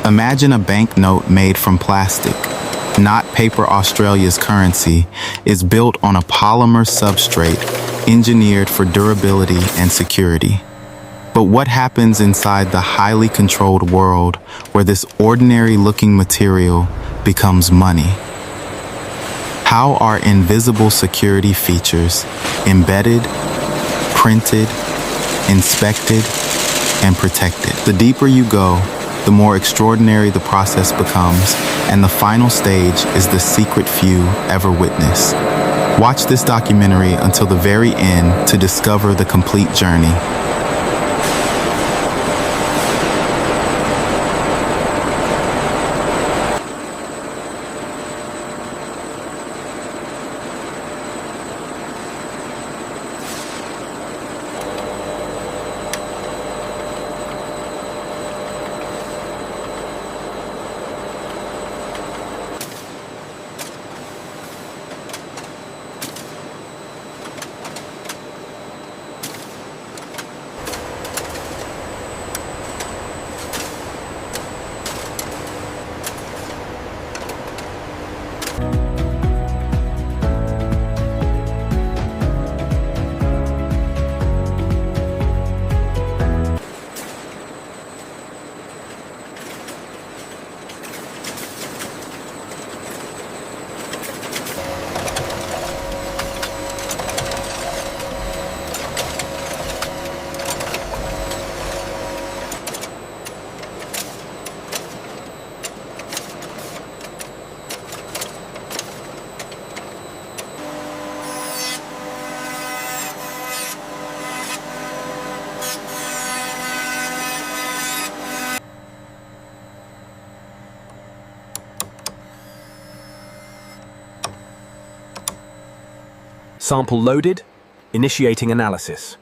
Imagine a banknote made from plastic, not paper. Australia's currency is built on a polymer substrate engineered for durability and security. But what happens inside the highly controlled world where this ordinary-looking material becomes money? How are invisible security features embedded, printed, inspected, and protected? The deeper you go, the more extraordinary the process becomes, and the final stage is the secret few ever witness. Watch this documentary until the very end to discover the complete journey. Sample loaded, initiating analysis.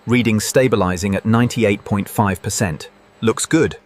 Reading stabilizing at 98.5%. Looks good.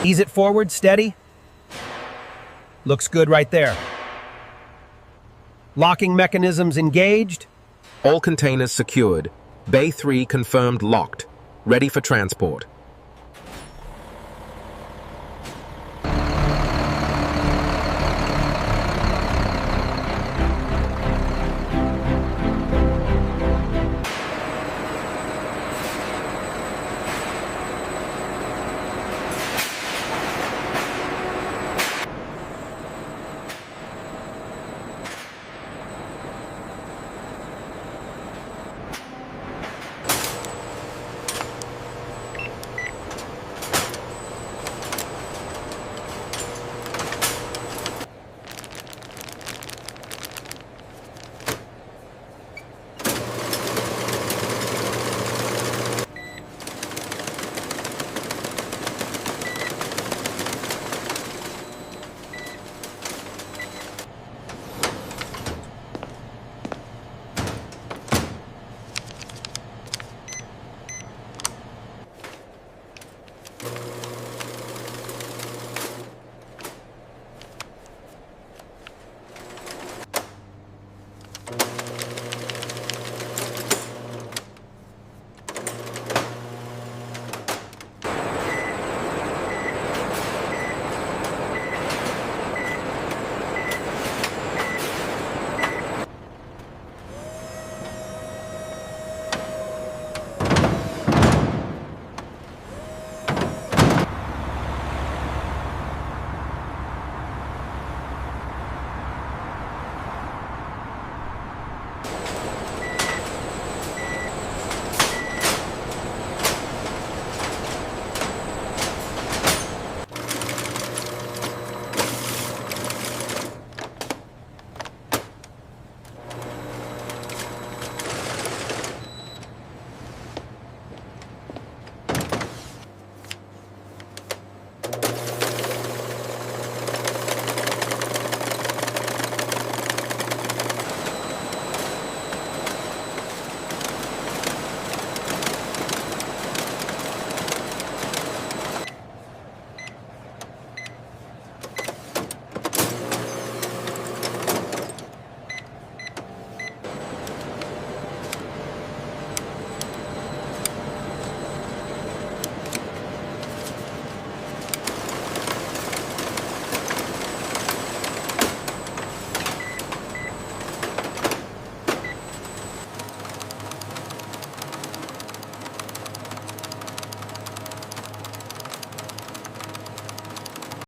Ease it forward, steady. Looks good right there. Locking mechanisms engaged. All containers secured. Bay 3 confirmed locked. Ready for transport.